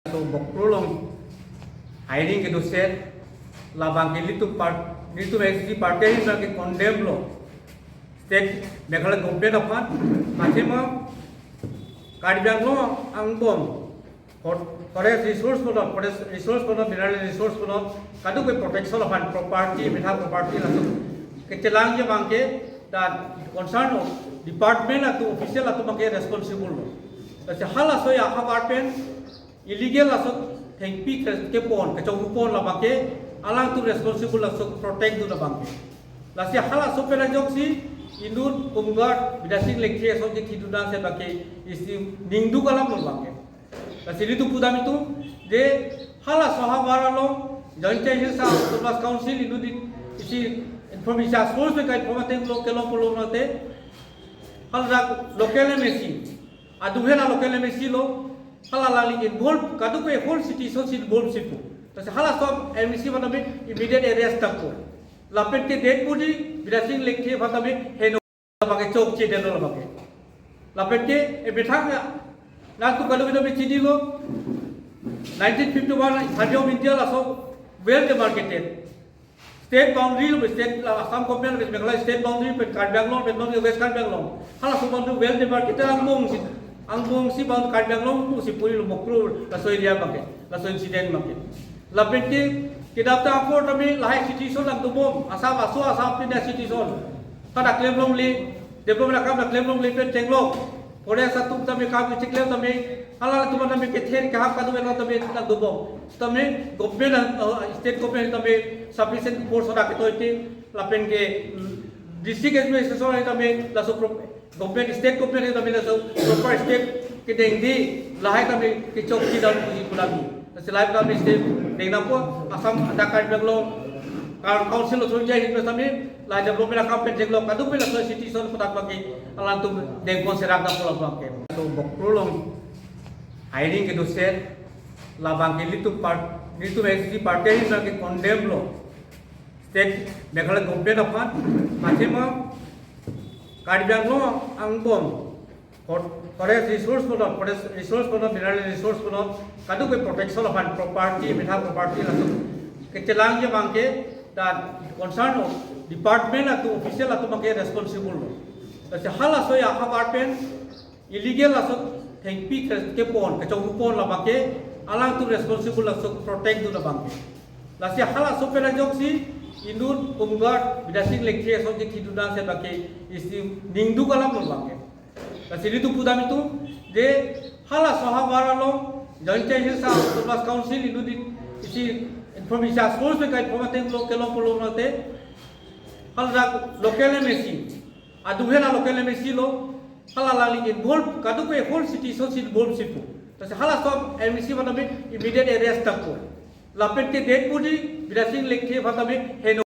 तो बक्रोलों हायरिंग के दोसे लाभांग के लिटू एससी पार्टी के कॉन्डेम लो स्टेट मेघालय गवर्नमेंट अपन माथे में कार्डियांग लो आंगबोम फॉरेस्ट रिसोर्स को मिनरल रिसोर्स को कादू के प्रोटेक्शन ऑफ प्रॉपर्टी मिठा प्रॉपर्टी लासो के चलांग जे मांगे दा कंसर्न डिपार्टमेंट अतु ऑफिशियल अतु मांगे रेस्पॉन्सिबल लो तसे हाला सो या अपार्टमेंट इलीगल लासो थेंपी के पोन के चौपन ला मांगे अलांग तु रेस्पॉन्सिबल लासो प्रोटेक्ट दु ला मांगे लासे हाला सो पेला जोक्सी इंदुन कुंगार बिदासिंग लेक्ट्रिया सो जे थिदुना से बाके इसी निंदु कलम लो मांगे लासे तु पुदामी तु जे हाला सोहा वारालो जॉइंट हिल्स ऑफ काउंसिल इंदु इसी information source में कई प्रमाण लोकल पोलोनते हल्ला लोकल मेसी आदुहेना लोकल मेसी लो हल्ला लाली इन्वॉल्व कादु पे होल सिटी सो इन्वॉल्व सिपु तो हल्ला सब एमसी मतलब इमीडिएट अरेस्ट तक को लापेट के डेड बॉडी बिरासिंग लेके मतलब हेनो बाके चौक चे देनो बाके लापेट के बेठा ना तो कादु में चिदी लो 1951 साजियो इंडिया लासो well demarcated state boundary state Assam government West Bengal state boundary पे कार्डबेंगलोर पे नॉर्थ वेस्ट कार्डबेंगलोर हाला सुबंधु वेल डेमार्केटेड आंगबोंग सि बाउंड कार्डबेंगलोर सि पुरी मक्रू लासो एरिया बाके लासो इंसिडेंट बाके लापेटी किदापता अफोर्ड में लाइ सिटीजन लंगदुबो आसाम आसो आसाम पिना सिटीजन kada क्लेमलों ले डेवलपमेंट काम क्लेमलों ले पे टेंगलो पड़े सतु तमे काम के क्लेम तमे हाला तुम तमे के थेर का कादु बेला तमे लंगदुबो तमे गवर्नमेंट स्टेट गवर्नमेंट तमे सफिशिएंट फोर्स होता के तोइते लापेन के डिस्ट्रिक्ट एडमिनिस्ट्रेशन है तमे लासो गवर्नमेंट स्टेट गवर्नमेंट तमे लासो प्रॉपर स्टेट के देंदी लाइ तमे के चौकी दान पुजी पुलामी लाइफ का स्टेट देना को असम डाकार बेंगलो काउंसिल थोड़ी जाए हित तमे ला डेवलपमेंट काम पे जेगलो कादु पे लासो सिटीजन पता बाकी अलान तुम देंगो से रागना पोला बाके तो बक्रोलों हायरिंग के दोसे लाभांग के लिटू एससी पार्टी के कॉन्डेम लो स्टेट मेघालय गवर्नमेंट अपन माथे में कार्डियांग लो आंगबोम फॉरेस्ट रिसोर्स को मिनरल रिसोर्स को कादु के प्रोटेक्शन ऑफ प्रॉपर्टी मिठा प्रॉपर्टी लासो के चलांग जे मांगे दा कंसर्न डिपार्टमेंट अतु ऑफिशियल अतु मांगे रेस्पॉन्सिबल लो तसे हाला सो या अपार्टमेंट इलीगल लासो थेंपी के पोन के चौपन ला मांगे अलांग तु रेस्पॉन्सिबल लासो प्रोटेक्ट दु ला मांगे लासे हाला सो पेला जोक्सी इंदुन कुंगार बिदासिंग लेक्ट्रिया सो जे थिदुना से बाके इसी निंदु कलम लो मांगे लासे तु पुदामी तु जे हाला सोहा वारालो जॉइंट हिल्स ऑफ काउंसिल इंदु इसी information source में कई प्रमाण लोकल पोलोनते हल्ला लोकल मेसी आदुहेना लोकल मेसी लो हल्ला लाली इन्वॉल्व कादु पे होल सिटी सो इन्वॉल्व सिपु तो हल्ला सब एमसी मतलब इमीडिएट अरेस्ट तक को लापेट के डेड बॉडी बिरासिंग लेके मतलब हेनो